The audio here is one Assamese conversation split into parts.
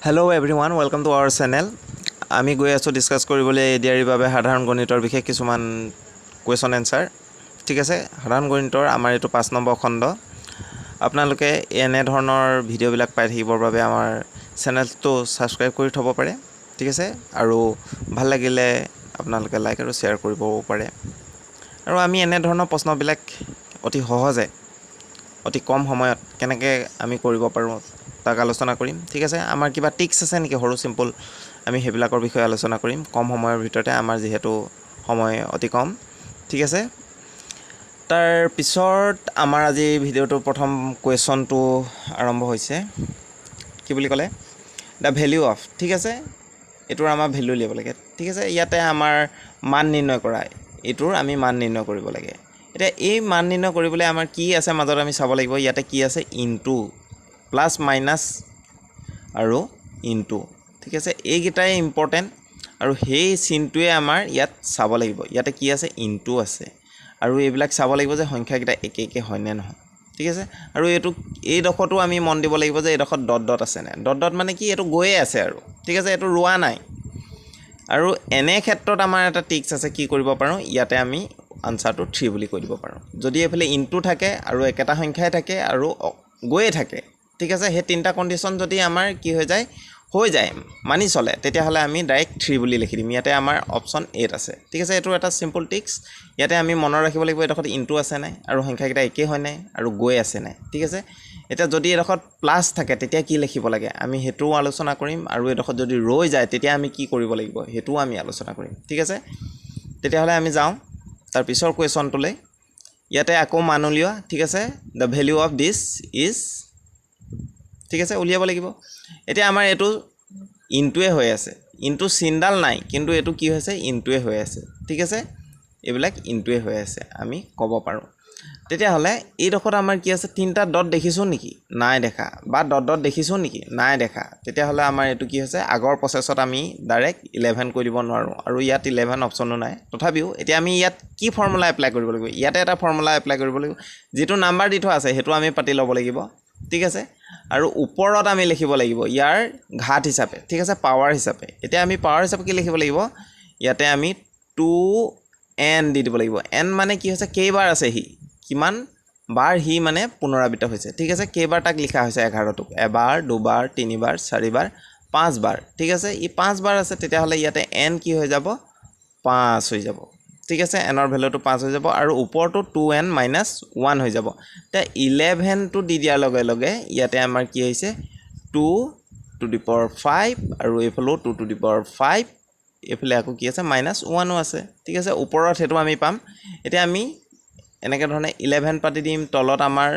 Hello everyone, welcome to our channel. আমি গৈ আছো ডিসকাস কৰিবলৈ এডিআৰিৰ বাবে সাধাৰণ গণিতৰ বিশেষ কিছুমান কোৱেশ্চন এনসাৰ ঠিক আছে সাধাৰণ গণিতৰ আমাৰ এটো 5 নম্বৰ খণ্ড আপোনালোকে এনে ধৰণৰ ভিডিওবিলাক পাই থাকিবৰ বাবে আমাৰ চেনেলটো সাবস্ক্ৰাইব কৰি থব পাৰে ঠিক আছে আৰু ভাল লাগিলে আপোনালোকে লাইক আৰু শেয়াৰ কৰিব পাৰে আৰু আমি এনে ধৰণৰ প্ৰশ্নবিলাক অতি সহজে অতি কম সময়ত কেনেকৈ আমি কৰিব পাৰো তাক আলোচনা কৰিম ঠিক আছে আমাৰ কিবা টিক্স আছে নেকি হৰু সিম্পল আমি হেবিলাকৰ বিষয়ে আলোচনা কৰিম কম সময়ৰ ভিতৰতে আমাৰ যেহেতু সময় অতি কম ঠিক আছে তাৰ পিছত আমাৰ আজি ভিডিওটো প্ৰথম কোৱেশ্চনটো আৰম্ভ হৈছে কি বুলি ক'লে দা ভ্যালু অফ ঠিক আছে এটোৰ আমাৰ ভ্যালু লিব লাগে ঠিক আছে ইয়াতে আমাৰ মান নিৰ্ণয় কৰা এটোৰ আমি মান নিৰ্ণয় কৰিব লাগে এটা এই মান নিৰ্ণয় কৰিবলৈ আমাৰ কি আছে মাজত আমি চাব লাগিব ইয়াতে কি আছে ইনটু প্লাস মাইনাস আৰু ইনটু ঠিক আছে এই গিটাই ইম্পৰ্টেন্ট আৰু হেই চিনটোৱে আমাৰ ইয়াত চাব লাগিব ইয়াতে কি আছে ইনটু আছে আৰু এইবিলাক চাব লাগিব যে সংখ্যা গিটা একে একে হয় নে নহয় ঠিক আছে আৰু এটো এই দখটো আমি মন দিব লাগিব যে এই দখত ডট ডট আছে না ডট ডট মানে কি এটো গৈয়ে আছে আৰু ঠিক আছে এটো ৰোৱা নাই আৰু এনে ক্ষেত্ৰত আমাৰ এটা টিক্স আছে কি কৰিব পাৰো ইয়াতে আমি আনসাৰটো 3 বুলি কৈ দিব পাৰো যদি এফালে ইনটু থাকে আৰু একেটা সংখ্যাই থাকে আৰু গৈয়ে থাকে ঠিক আছে হে তিনটা কন্ডিশন যদি আমাৰ কি হৈ যায় মানি চলে তেতিয়া হলে আমি ডাইৰেক্ট 3 বুলি লিখি দিম ইয়াতে আমাৰ অপচন 8 আছে ঠিক আছে এটো এটা সিম্পল টিক্স ইয়াতে আমি মনৰ ৰাখিব লাগিব এডখত ইনটু আছে নাই আৰু সংখ্যা গিটা একে হয় নাই আৰু গৈ আছে নাই ঠিক আছে এটা যদি এডখত প্লাস থাকে তেতিয়া কি লিখিব লাগে আমি হেতু আলোচনা কৰিম আৰু এডখত যদি ৰৈ যায় তেতিয়া আমি কি কৰিব লাগিব হেতু আমি আলোচনা কৰিম ঠিক আছে তেতিয়া হলে আমি যাও তাৰ পিছৰ কোৱেশ্চনটোলে ইয়াতে আকৌ মান উলিওৱা ঠিক আছে the value of this is ঠিক আছে উলিয়াব লাগিব এতিয়া আমাৰ এটো ইনটুৱে হৈ আছে ইনটু চিনডাল নাই কিন্তু এটো কি হৈছে ইনটুৱে হৈ আছে ঠিক আছে এবিলাক ইনটুৱে হৈ আছে আমি ক'ব পাৰো তেতিয়া হলে এই দখত আমাৰ কি আছে তিনটা ডট দেখিছো নেকি নাই দেখা বা ডট ডট দেখিছো নেকি নাই দেখা তেতিয়া হলে আমাৰ এটো কি হৈছে আগৰ প্ৰসেছত আমি ডাইৰেক্ট 11 কৈ দিব নোৱাৰো আৰু ইয়াত 11 অপচনো নাই তথাপিও এতিয়া আমি ইয়াত কি ফৰ্মুলা এপ্লাই কৰিব লাগিব ইয়াতে এটা ফৰ্মুলা এপ্লাই কৰিব লাগিব যেটো নাম্বাৰ দি থোৱা আছে হেতু আমি পাতি ল'ব লাগিব ঠিক আছে আৰু ওপৰত আমি লিখিব লাগিব ইয়াৰ ঘাত হিচাপে ঠিক আছে পাৱাৰ হিচাপে এতিয়া আমি পাৱাৰ হিচাপে কি লিখিব লাগিব ইয়াতে আমি 2n দি দিব লাগিব n মানে কি হৈছে কেইবাৰ আছে হি কিমান বাৰ হি মানে পুনৰাবৃত্ত হৈছে ঠিক আছে কেইবাৰ তাক লিখা হৈছে 11 টুক এবাৰ দুবাৰ তিনিবাৰ চাৰিবাৰ পাঁচবাৰ ঠিক আছে ই পাঁচবাৰ আছে তেতিয়া হলে ইয়াতে n কি হৈ যাব 5 হৈ যাব ঠিক আছে n ৰ ভ্যালুটো 5 হৈ যাব আৰু ওপৰটো 2n - 1 হৈ যাব তে 11 টো দি দিয়াৰ লগে লগে ইয়াতে আমাৰ কি হৈছে 2 to the power 5 আৰু এফালে 2 to the power 5 এফালে আকৌ কি আছে -1 আছে ঠিক আছে ওপৰত হেতু আমি পাম এতিয়া আমি এনেকে ধৰণে 11 পাতি দিম তলত আমাৰ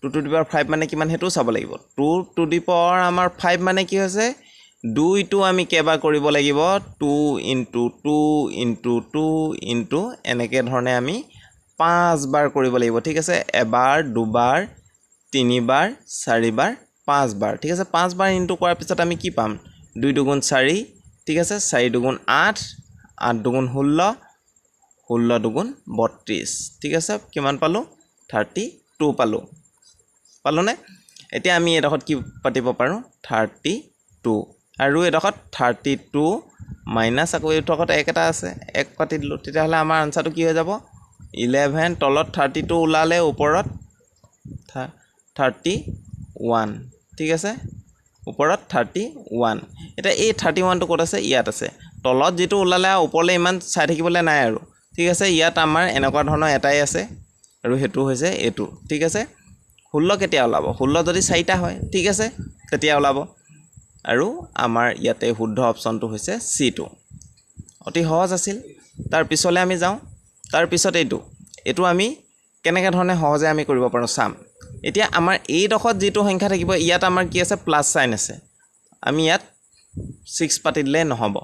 2 to the power 5 মানে কিমান হেতু চাব লাগিব 2 to the power আমাৰ 5 মানে কি হৈছে 2 টো আমি কেবা কৰিব লাগিব 2 into 2 into 2 into এনেকে ধৰণে আমি 5 বাৰ কৰিব লাগিব ঠিক আছে এবাৰ দুবাৰ তিনিবাৰ চাৰিবাৰ পাঁচবাৰ ঠিক আছে 5 বাৰ ইনটু কৰাৰ পিছত আমি কি পাম 2 দুগুণ 4 ঠিক আছে 4 দুগুণ 8 8 দুগুণ 16 16 দুগুণ 32 ঠিক আছে কিমান পালো 32 পালো নে এতিয়া আমি এডখত কি পাতিব পাৰো 32 আৰু এডখত 32 মাইনাস আকৌ এডখত এক এটা আছে এক পাতি দিলো তেতিয়া হলে আমাৰ আনসাৰটো কি হৈ যাব 11 তলত 32 উলালে ওপৰত 31 ঠিক আছে ওপৰত 31 এটা এই 31 টো ক'ত আছে ইয়াত আছে তলত যেটো উলালে ওপৰলে ইমান চাই থাকিবলৈ নাই আৰু ঠিক আছে ইয়াত আমাৰ এনেকুৱা ধৰণৰ এটাই আছে আৰু হেতু হৈছে এটো ঠিক আছে 16 কেতিয়া ওলাব 16 যদি 4টা হয় ঠিক আছে তেতিয়া ওলাব আৰু আমাৰ ইয়াতে শুদ্ধ অপচনটো হৈছে C2 অতি সহজ আছিল তাৰ পিছলে আমি যাও তাৰ পিছত এটো আমি কেনেকে ধৰণে সহজে আমি কৰিব পাৰো সাম এতিয়া আমাৰ এই দখত যেটো সংখ্যা থাকিব ইয়াত আমাৰ কি আছে প্লাস সাইন আছে আমি ইয়াত 6 পাতি দিলে নহব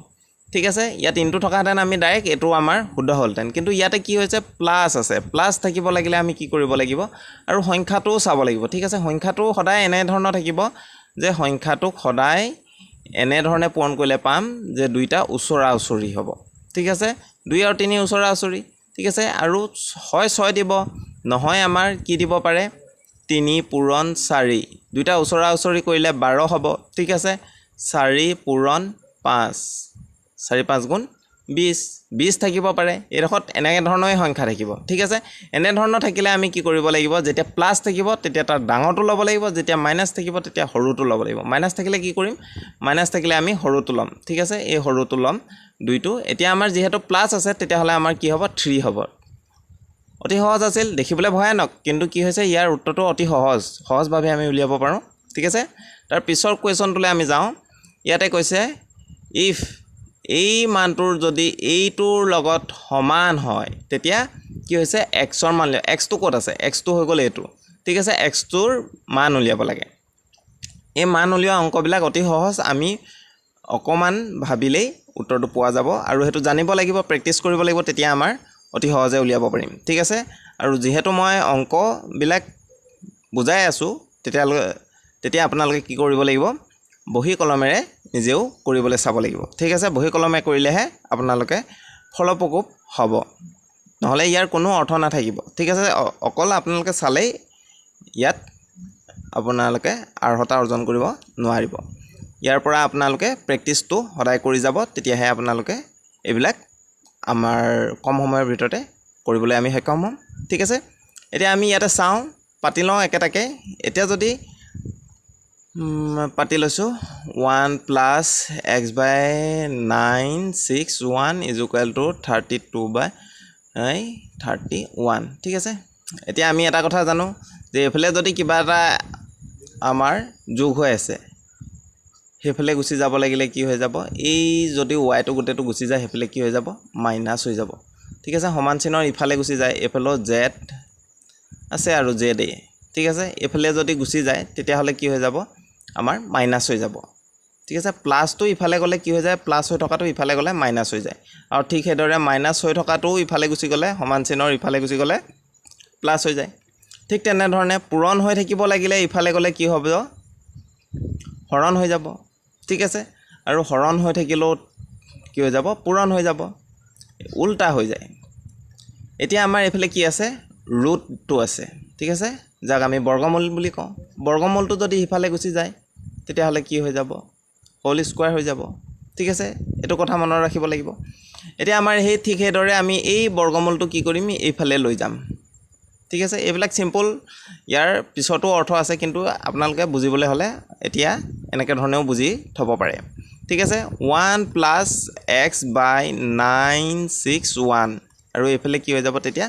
ঠিক আছে ইয়াত ইনটু থকা হেতেন আমি ডাইৰেক্ট এটো আমাৰ শুদ্ধ হলতেন কিন্তু ইয়াতে কি হৈছে প্লাস আছে প্লাস থাকিব লাগিলে আমি কি কৰিব লাগিব আৰু সংখ্যাটো চাব লাগিব ঠিক আছে সংখ্যাটো সদায় এনে ধৰণৰ থাকিব যে সংখ্যাটো সদায় এনে ধৰণে পূৰণ কৰিলে পাম যে দুইটা উচৰা উচৰি হ'ব ঠিক আছে 2 আৰু 3 উচৰা উচৰি ঠিক আছে আৰু হয় 6 দিব নহয় আমাৰ কি দিব পাৰে 3 পূৰণ 4 দুইটা উচৰা উচৰি কৰিলে 12 হ'ব ঠিক আছে 4 পূৰণ 5 4 5 গুণ 20 20 থাকিব পাৰে এডোখৰত এনেকৈ ধৰণৰে সংখ্যা থাকিব ঠিক আছে এনে ধৰণৰ থাকিলে আমি কি কৰিব লাগিব যেতিয়া প্লাছ থাকিব তেতিয়া তাৰ ডাঙৰটো ল'ব লাগিব যেতিয়া মাইনাছ থাকিব তেতিয়া সৰুটো ল'ব লাগিব মাইনাছ থাকিলে কি কৰিম মাইনাছ থাকিলে আমি সৰুটো ল'ম ঠিক আছে এই সৰুটো ল'ম দুইটো এতিয়া আমাৰ যেহেতু প্লাছ আছে তেতিয়াহ'লে আমাৰ কি হ'ব 3 হ'ব অতি সহজ আছিল দেখিবলৈ ভয়ানক কিন্তু কি হৈছে ইয়াৰ উত্তৰটো অতি সহজভাৱে আমি উলিয়াব পাৰোঁ ঠিক আছে তাৰ পিছৰ কুৱেশ্যনটোলৈ আমি যাওঁ ইয়াতে কৈছে ইফ এই মানটোৰ যদি এইটোৰ লগত সমান হয় তেতিয়া কি হৈছে xৰ মান লিয়া xটো ক'ত আছে xটো হৈ গ'ল এইটো ঠিক আছে xটোৰ মান উলিয়াব লাগে এই মান উলিওৱা অংকবিলাক অতি সহজ আমি অকমান ভাবিলেই উত্তৰটো পোৱা যাব আৰু হেতু জানিব লাগিব প্ৰেক্টিছ কৰিব লাগিব তেতিয়া আমাৰ অতি সহজে উলিয়াব পাৰিম ঠিক আছে আৰু যেহেতু মই অংকবিলাক বুজাই আছোঁ তেতিয়া আপোনালোকে কি কৰিব লাগিব বহি কলমেৰে নিজেও কৰিবলৈ চাব লাগিব ঠিক আছে বহি কলমে কৰিলেহে আপোনালোকে ফলপ্ৰসূ হ'ব নহ'লে ইয়াৰ কোনো অৰ্থ নাথাকিব ঠিক আছে অকল আপোনালোকে চালেই ইয়াত আপোনালোকে অৰ্হতা অৰ্জন কৰিব নোৱাৰিব ইয়াৰ পৰা আপোনালোকে প্ৰেক্টিছটো সদায় কৰি যাব তেতিয়াহে আপোনালোকে এইবিলাক আমাৰ কম সময়ৰ ভিতৰতে কৰিবলৈ আমি সক্ষম হ'ম ঠিক আছে এতিয়া আমি ইয়াতে চাওঁ পাতি লওঁ একেটাকে এতিয়া যদি পাতি লৈছোঁ 1 + x/961 = 32/31 ঠিক আছে এতিয়া আমি এটা কথা জানো যে এইফালে যদি কিবা এটা আমাৰ যোগ হৈ আছে সেইফালে গুচি যাব লাগিলে কি হৈ যাব এই যদি y টো গোটেইটো গুচি যায় সেইফালে কি হৈ যাব মাইনাছ হৈ যাব ঠিক আছে সমান চিনৰ ইফালে গুচি যায় এইফালে z আছে আৰু z ঠিক আছে এইফালে যদি গুচি যায় তেতিয়াহ'লে কি হৈ যাব আমাৰ মাইনাছ হৈ যাব ঠিক আছে প্লাছটো ইফালে গ'লে কি হৈ যায় প্লাছ হৈ থকাটো ইফালে গ'লে মাইনাছ হৈ যায় আৰু ঠিক সেইদৰে মাইনাছ হৈ থকাটো ইফালে গুচি গ'লে সমান চিনৰ ইফালে গুচি গ'লে প্লাছ হৈ যায় ঠিক তেনেধৰণে পূৰণ হৈ থাকিব লাগিলে ইফালে গ'লে কি হ'ব হৰণ হৈ যাব ঠিক আছে আৰু হৰণ হৈ থাকিলেও কি হৈ যাব পূৰণ হৈ যাব উল্টা হৈ যায় এতিয়া আমাৰ এইফালে কি আছে ৰুটটো আছে ঠিক আছে যাক আমি বৰ্গমূল বুলি কওঁ বৰ্গমূলটো যদি ইফালে গুচি যায় তেতিয়াহ'লে কি হৈ যাব হোল স্কোৱাৰ হৈ যাব ঠিক আছে এইটো কথা মনত ৰাখিব লাগিব এতিয়া আমাৰ সেই ঠিক সেইদৰে আমি এই বৰ্গমূলটো কি কৰিম এইফালে লৈ যাম ঠিক আছে এইবিলাক সিম্পল ইয়াৰ পিছতো অৰ্থ আছে কিন্তু আপোনালোকে বুজিবলৈ হ'লে এতিয়া এনেকৈ ধৰণেও বুজি থ'ব পাৰে ঠিক আছে 1 + x/961 আৰু এইফালে কি হৈ যাব তেতিয়া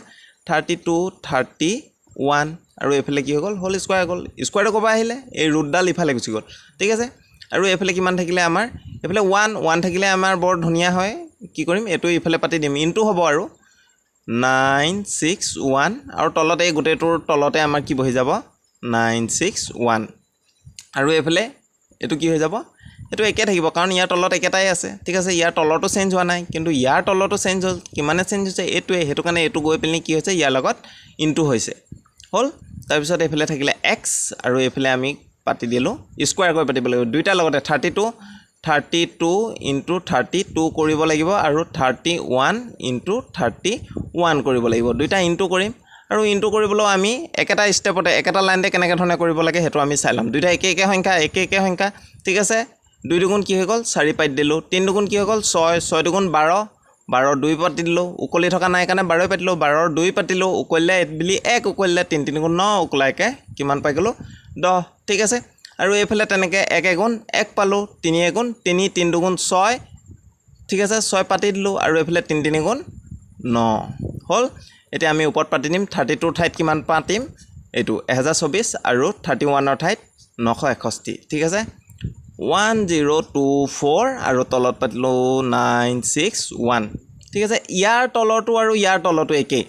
32/31 আৰু এইফালে কি হৈ গ'ল হোল স্কোৱাৰ হৈ গ'ল স্কোৱাৰটো ক'ব আহিলে এই ৰুটডাল ইফালে গুচি গ'ল ঠিক আছে আৰু এইফালে কিমান থাকিলে আমাৰ এইফালে 1 থাকিলে আমাৰ বৰ ধুনীয়া হয় কি কৰিম এইটো ইফালে পাতি দিম ইনটু হ'ব আৰু 961 আৰু তলতে এই গোটেইটোৰ তলতে আমাৰ কি বহি যাব 961 আৰু এইফালে এইটো কি হৈ যাব এইটো একে থাকিব কাৰণ ইয়াৰ তলত একেটাই আছে ঠিক আছে ইয়াৰ তলতো চেঞ্জ হোৱা নাই কিন্তু ইয়াৰ তলতো চেঞ্জ হ'ল কিমানে চেঞ্জ হৈছে এইটোৱে সেইটো কাৰণে এইটো গৈ পেলাই কি হৈছে ইয়াৰ লগত ইনটু হৈছে হ'ল তাৰপিছত এইফালে থাকিলে x আৰু এইফালে আমি পাতি দিলোঁ স্কোৱাৰ কৰি পাতিব লাগিব দুইটাৰ লগতে 32 × 32 কৰিব লাগিব আৰু 31 × 31 কৰিব লাগিব দুইটা ইনটু কৰিম আৰু ইনটু কৰিবলৈও আমি একেটা ষ্টেপতে একেটা লাইনতে কেনেকৈ ধৰণে কৰিব লাগে সেইটো আমি চাই ল'ম দুইটা একে সংখ্যা ঠিক আছে 2 দুগুণ কি হৈ গ'ল 4 পাতি দিলোঁ 3 দুগুণ কি হৈ গ'ল 6 দুগুণ 12 12 2 পাতি দিলোঁ উকলি থকা নাই কাৰণে 12 পাতিলোঁ 12 2 পাতিলোঁ উকলিলে বুলি 1 উকলিলে 3 3 গুণ 9 উকলাইকে কিমান পাই গ'লোঁ 10 ঠিক আছে আৰু এইফালে তেনেকৈ 1 গুণ 1 পালোঁ 3 গুণ 3 3 দুগুণ 6 ঠিক আছে 6 পাতি দিলোঁ আৰু এইফালে 3 3 গুণ 9 হ'ল এতিয়া আমি ওপৰত পাতি দিম 32ৰ ঠাইত কিমান পাতিম এইটো 1024 আৰু 31ৰ ঠাইত 961 ঠিক আছে 1024 আৰু তলত পাতিলোঁ 961 ঠিক আছে ইয়াৰ তলৰটো আৰু ইয়াৰ তলৰটো একেই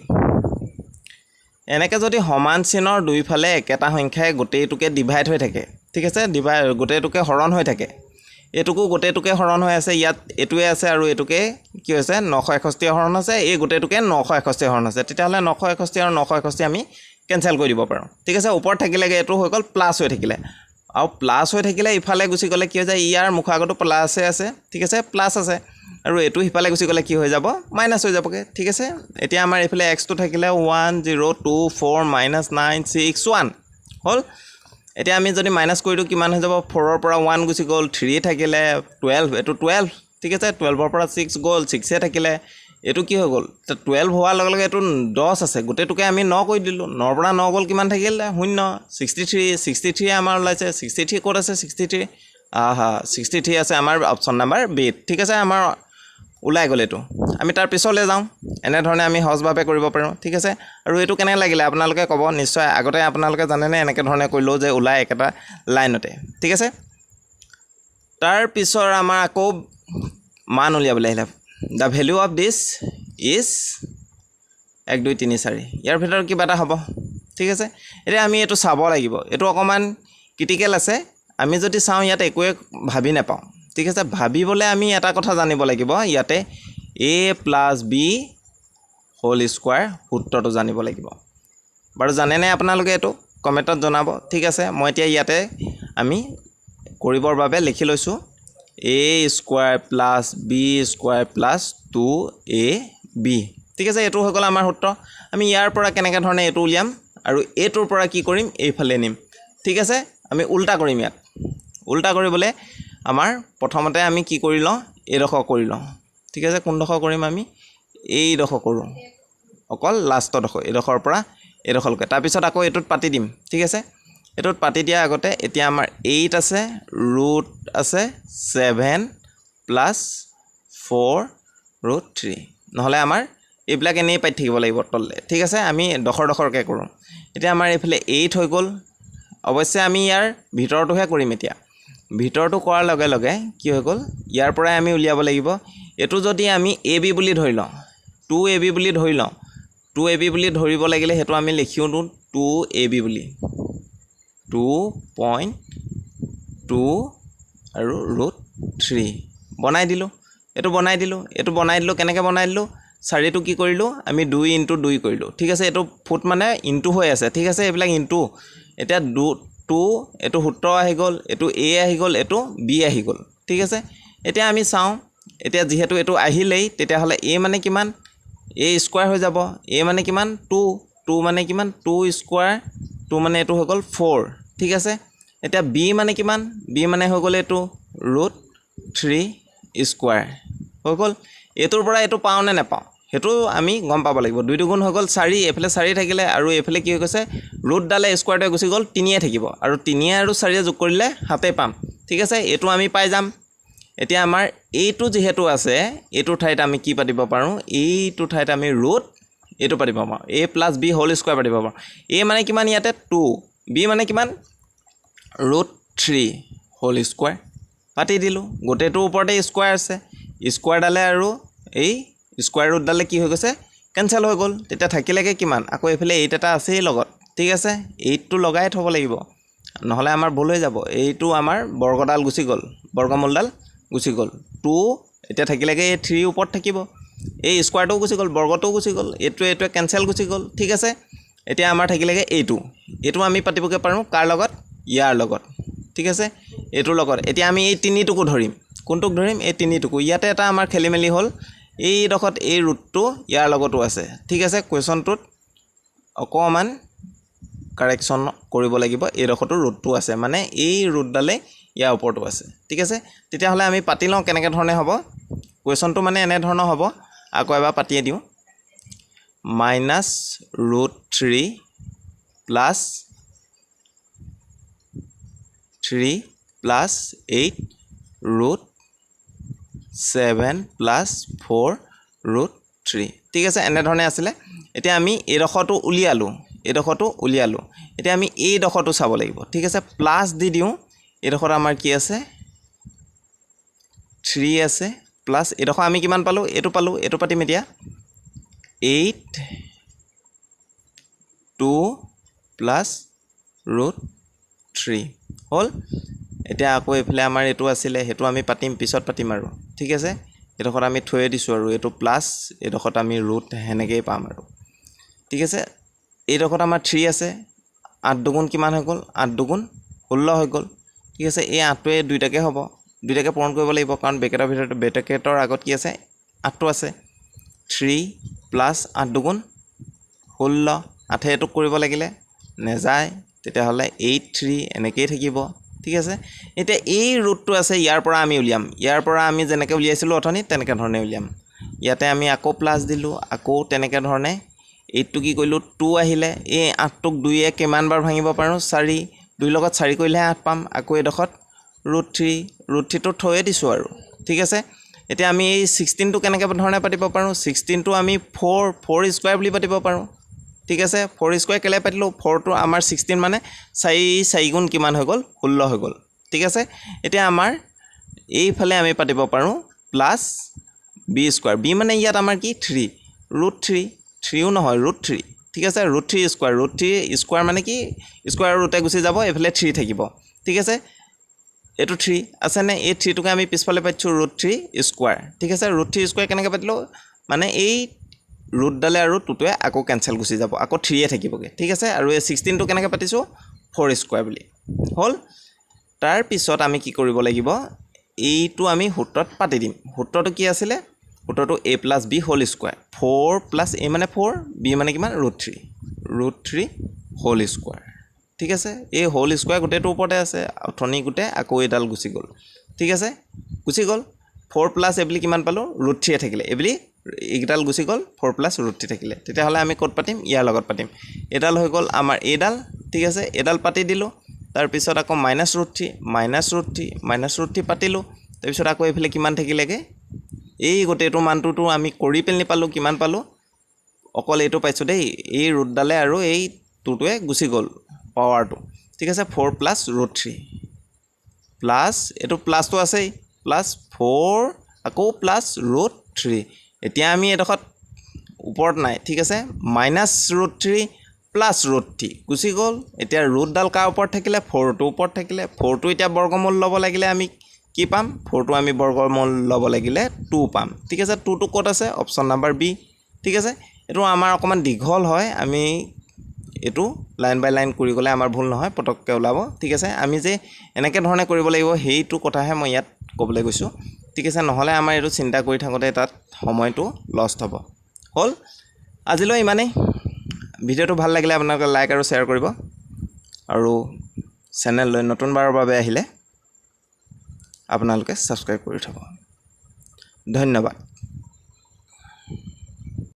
এনেকৈ যদি সমান চিনৰ দুইফালে একেটা সংখ্যাই গোটেইটোকে ডিভাইড হৈ থাকে ঠিক আছে গোটেইটোকে হৰণ হৈ থাকে এইটোকো গোটেইটোকে হৰণ হৈ আছে ইয়াত এইটোৱে আছে আৰু এইটোকে কি হৈছে 961 হৰণ আছে এই গোটেইটোকে 961 হৰণ আছে তেতিয়াহ'লে 961 আৰু 961 আমি কেনচেল কৰি দিব পাৰোঁ ঠিক আছে ওপৰত থাকিলেগৈ এইটো হৈ গ'ল প্লাছ হৈ থাকিলে আৰু প্লাছ হৈ থাকিলে ইফালে গুচি গ'লে কি হৈ যায় ইয়াৰ মুখৰ আগতো প্লাছে আছে ঠিক আছে প্লাছ আছে আৰু এইটো সিফালে গুচি গ'লে কি হৈ যাব মাইনাছ হৈ যাবগৈ ঠিক আছে এতিয়া আমাৰ এইফালে এক্সটো থাকিলে 1024 - 961 হ'ল এতিয়া আমি যদি মাইনাছ কৰি দিওঁ কিমান হৈ যাব 4 ৰ পৰা 1 গুচি গ'ল 3 থাকিলে 12 এইটো 12 ঠিক আছে 12 ৰ পৰা 6 গ'ল 6 থাকিলে এইটো কি হৈ গ'ল 12 হোৱাৰ লগে লগে এইটো 10 আছে গোটেইটোকে আমি 9 কৰি দিলোঁ 9 ৰ পৰা 9 গ'ল কিমান থাকিল 0 63 আমাৰ ওলাইছে 63 ক'ত আছে 63 আহা 63 আছে আমাৰ অপশ্যন নাম্বাৰ বি ঠিক আছে আমাৰ ওলাই গ'ল এইটো আমি তাৰ পিছলৈ যাওঁ এনেধৰণে আমি সহজভাৱে কৰিব পাৰোঁ ঠিক আছে আৰু এইটো কেনে লাগিলে আপোনালোকে ক'ব নিশ্চয় আগতে আপোনালোকে জানেনে এনেকৈ ধৰণে কৰিলেও যে ওলাই একেটা লাইনতে ঠিক আছে তাৰ পিছৰ আমাৰ আকৌ মান উলিয়াবলৈ আহিলে the value of this is 1 2 3 4 ইয়াৰ ভিতৰত কিবা এটা হ'ব ঠিক আছে এতিয়া আমি এইটো চাব লাগিব এইটো অকণমান ক্ৰিটিকেল আছে আমি যদি চাওঁ ইয়াত একোৱে ভাবি নাপাওঁ ঠিক আছে ভাবিবলৈ আমি এটা কথা জানিব লাগিব ইয়াতে a + b হোল স্কোৱাৰ সূত্ৰটো জানিব লাগিব বাৰু জানেনে আপোনালোকে এইটো কমেণ্টত জনাব ঠিক আছে মই এতিয়া ইয়াতে আমি কৰিবৰ বাবে লিখি লৈছোঁ a square + b square + 2ab ঠিক আছে এইটো হৈ গ'ল আমাৰ সূত্ৰ আমি ইয়াৰ পৰা কেনেকৈ ধৰণে এইটো উলিয়াম আৰু এইটোৰ পৰা কি কৰিম এইফালে নিম ঠিক আছে আমি উল্টা কৰিম ইয়াত উল্টা কৰিবলৈ আমাৰ প্ৰথমতে আমি কি কৰি লওঁ এইডোখৰ কৰি লওঁ ঠিক আছে কোনডোখৰ কৰিম আমি এইডোখৰ কৰোঁ অকল লাষ্টৰ ডোখৰ এইডোখৰৰ পৰা এইডোখৰলৈকে তাৰপিছত আকৌ এইটোত পাতি দিম ঠিক আছে এইটোত পাতি দিয়াৰ আগতে এতিয়া আমাৰ 8 আছে ৰুট আছে 7 + 4 √3 নহ'লে আমাৰ এইবিলাক এনেই পাতি থাকিব লাগিব তললৈ ঠিক আছে আমি ডখৰকৈ কৰোঁ এতিয়া আমাৰ এইফালে 8 হৈ গ'ল অৱশ্যে আমি ইয়াৰ ভিতৰটোহে কৰিম এতিয়া ভিতৰটো কৰাৰ লগে লগে কি হৈ গ'ল ইয়াৰ পৰাই আমি উলিয়াব লাগিব এইটো যদি আমি ab বুলি ধৰি লওঁ 2ab বুলি ধৰি লওঁ 2ab বুলি ধৰিব লাগিলে সেইটো আমি লিখিও দিওঁ 2ab বুলি 2.2 আৰু √3 বনাই দিলোঁ এইটো বনাই দিলোঁ কেনেকৈ বনাই দিলোঁ 4টো কি কৰিলোঁ আমি 2 × 2 কৰিলোঁ ঠিক আছে এইটো ফুট মানে ইনটু হৈ আছে ঠিক আছে এইবিলাক ইনটু এতিয়া 2 এইটো সূত্ৰ আহি গ'ল এইটো a আহি গ'ল এইটো b আহি গ'ল ঠিক আছে এতিয়া আমি চাওঁ এতিয়া যিহেতু এইটো আহিলেই তেতিয়াহ'লে a মানে কিমান a স্কোৱাৰ হৈ যাব a মানে কিমান 2 মানে কিমান 2 স্কোৱাৰ 2 মানে এইটো হৈ গ'ল 4 ঠিক আছে এতিয়া b মানে কিমান b মানে হৈ গ'ল এইটো √3 স্কোৱাৰ হৈ গ'ল এইটোৰ পৰা এইটো পাওঁ নে নাপাওঁ সেইটো আমি গম পাব লাগিব 2 2 গুণ হৈ গ'ল 4 এইফালে 4 থাকিলে আৰু এইফালে কি হৈ গৈছে ৰুটডালে স্কোৱাৰটোৱে গুচি গ'ল 3 থাকিব আৰু 3 আৰু 4 যোগ কৰিলে 7 পাম ঠিক আছে এইটো আমি পাই যাম এতিয়া আমাৰ এইটো যিহেতু আছে এইটো ঠাইত আমি কি পাতিব পাৰোঁ এইটো ঠাইত আমি ৰুট এইটো পাতিব পাৰোঁ a + b হোল স্কোৱাৰ পাতিব পাৰোঁ a মানে কিমান ইয়াতে 2 b মানে কিমান √3 হোল স্কোৱাৰ পাতি দিলোঁ গোটেইটোৰ ওপৰতে স্কোৱাৰ আছে স্কোৱাৰডালে আৰু এই স্কোৱাৰ ৰুটডালে কি হৈ গৈছে কেঞ্চেল হৈ গ'ল তেতিয়া থাকিলেগে কিমান আকৌ এইফালে 8 এটা আছেই লগত ঠিক আছে 8টো লগাই থ'ব লাগিব নহ'লে আমাৰ ভুল হৈ যাব এইটো আমাৰ বৰ্গডাল গুচি গ'ল বৰ্গমূলডাল গুচি গ'ল 2 এতিয়া থাকিলেগে এই 3 ওপৰত থাকিব এই স্কোৱাৰটোও গুচি গ'ল বৰ্গটোও গুচি গ'ল এইটোৱে কেঞ্চেল গুচি গ'ল ঠিক আছে এতিয়া আমাৰ থাকিলেগে এইটো আমি পাতিবগৈ পাৰোঁ কাৰ লগত ইয়াৰ লগত ঠিক আছে এইটোৰ লগত এতিয়া আমি এই 3টোকো ধৰিম কোনটোক ধৰিম এই 3টোকো ইয়াতে এটা আমাৰ খেলিমেলি হ'ল এইডোখৰত এই ৰুটটো ইয়াৰ লগতো আছে ঠিক আছে কুৱেশ্যনটোত অকণমান কাৰেকশ্যন কৰিব লাগিব এইডোখৰটো ৰুটটো আছে মানে এই ৰুটডালে ইয়াৰ ওপৰতো আছে ঠিক আছে তেতিয়াহ'লে আমি পাতি লওঁ কেনেকৈ ধৰণে হ'ব কুৱেশ্যনটো মানে এনেধৰণৰ হ'ব আকৌ এবাৰ পাতিয়ে দিওঁ -√3 + 3 + 8 √7 + 4 √3 ঠিক আছে এনেধৰণে আছিলে এতিয়া আমি এইডোখৰটো উলিয়ালোঁ এতিয়া আমি এইডোখৰটো চাব লাগিব ঠিক আছে প্লাছ দি দিওঁ এইডোখৰত আমাৰ কি আছে 3 আছে প্লাছ এইডোখৰ আমি কিমান পালোঁ এইটো পাতিম এতিয়া 8 2 + √3 হ'ল এতিয়া আকৌ এইফালে আমাৰ এইটো আছিলে সেইটো আমি পাতিম পিছত পাতিম আৰু ঠিক আছে এইডোখৰত আমি থৈয়ে দিছোঁ আৰু এইটো প্লাছ এইডোখৰত আমি ৰুট সেনেকৈয়ে পাম আৰু ঠিক আছে এইডোখৰত আমাৰ 3 আছে 8 দুগুণ কিমান হৈ গ'ল 8 দুগুণ 16 হৈ গ'ল ঠিক আছে এই 8টোৱে 2টাকে হ'ব 2টাকে পূৰণ কৰিব লাগিব কাৰণ ব্ৰেকেটৰ আগত কি আছে 8টো আছে 3 + 8 দুগুণ 16 8 এইটোক কৰিব লাগিলে নেযায় তেতিয়াহ'লে 8 3 এনেকৈয়ে থাকিব ঠিক আছে এতিয়া এই ৰুটটো আছে ইয়াৰ পৰা আমি উলিয়াম ইয়াৰ পৰা আমি যেনেকৈ উলিয়াইছিলোঁ অথনি তেনেকৈ ধৰণে উলিয়াম ইয়াতে আমি আকৌ প্লাছ দিলোঁ আকৌ তেনেকৈ ধৰণে 8টো কি কৰিলোঁ 2 আহিলে এই 8টোক 2 কিমানবাৰ ভাঙিব পাৰোঁ 4 2 লগত 4 কৰিলেহে 8 পাম আকৌ এডোখৰত √3টো থৈয়ে দিছোঁ আৰু ঠিক আছে এতিয়া আমি এই 16টো কেনেকৈ ধৰণে পাতিব পাৰোঁ 16টো আমি 4 স্কোৱাৰ বুলি পাতিব পাৰোঁ ঠিক আছে 4 স্কোৱাৰ কেলে পাতিলোঁ 4টো আমাৰ 16 মানে 4 গুণ কিমান হৈ গ'ল 16 হৈ গ'ল ঠিক আছে এতিয়া আমাৰ এইফালে আমি পাতিব পাৰোঁ প্লাছ বি স্কোৱাৰ বি মানে ইয়াত আমাৰ কি 3 √3 নহয় √3 ঠিক আছে √3 স্কোৱাৰ মানে কি স্কোৱাৰ ৰুটে গুচি যাব এইফালে 3 থাকিব ঠিক আছে এইটো 3 আছেনে এই 3টোকে আমি পিছফালে পাতিছোঁ √3 স্কোৱাৰ ঠিক আছে √3 স্কোৱাৰ কেনেকৈ পাতিলোঁ মানে এই ৰুটডালে আৰু 2টোৱে আকৌ কেঞ্চেল গুচি যাব আকৌ 3 থাকিবগৈ ঠিক আছে আৰু এই 16টো কেনেকৈ পাতিছোঁ 4 স্কোৱাৰ বুলি হ'ল তাৰপিছত আমি কি কৰিব লাগিব এইটো আমি সূত্ৰত পাতি দিম সূত্ৰটো কি আছিলে সূত্ৰটো a + b whole square 4 + a মানে 4 b মানে কিমান √3 হোল স্কোৱাৰ ঠিক আছে এই হোল স্কোৱাৰ গোটেইটোৰ ওপৰতে আছে অথনি গোটেই আকৌ এডাল গুচি গ'ল ঠিক আছে গুচি গ'ল 4 + a বুলি কিমান পালোঁ √3 থাকিলে এই বুলি এইকেইডাল গুচি গ'ল 4 + √3 থাকিলে তেতিয়াহ'লে আমি ক'ত পাতিম ইয়াৰ লগত পাতিম এডাল হৈ গ'ল আমাৰ এডাল ঠিক আছে এডাল পাতি দিলোঁ তাৰপিছত আকৌ -√3 পাতিলোঁ তাৰপিছত আকৌ এইফালে কিমান থাকিলেগৈ এই গোটেইটো মানটোতো আমি কৰি পেলি পালোঁ কিমান পালোঁ অকল এইটো পাইছোঁ দেই এই ৰুটডালে আৰু এই 2টোৱে গুচি গ'ল পাৱাৰটো ঠিক আছে 4 + √3 প্লাছ এইটো প্লাছটো আছেই +4 আকৌ +√3 এতিয়া আমি এডোখৰত ওপৰত নাই ঠিক আছে -√3 +√3 গুচি গ'ল এতিয়া ৰুটডাল কাৰ ওপৰত থাকিলে 4টোৰ ওপৰত থাকিলে 4টো এতিয়া বৰ্গমূল ল'ব লাগিলে আমি কি পাম 4টো আমি বৰ্গমূল ল'ব লাগিলে 2 পাম ঠিক আছে 2টো ক'ত আছে অপশ্যন নাম্বাৰ বি ঠিক আছে এইটো আমাৰ অকণমান দীঘল হয় আমি এইটো লাইন বাই লাইন কৰি গ'লে আমাৰ ভুল নহয় পটককৈ ওলাব ঠিক আছে আমি যে এনেকৈ ধৰণে কৰিব লাগিব সেইটো কথাহে মই ইয়াত ক'বলৈ গৈছোঁ ঠিক আছে নহ'লে আমাৰ এইটো চিন্তা কৰি থাকোঁতে তাত সময়টো লষ্ট হ'ব হ'ল আজিলৈ ইমানেই ভিডিঅ'টো ভাল লাগিলে আপোনালোকে লাইক আৰু শ্বেয়াৰ কৰিব আৰু চেনেললৈ নতুনবাৰৰ বাবে আহিলে আপোনালোকে ছাবস্ক্ৰাইব কৰি থ'ব ধন্যবাদ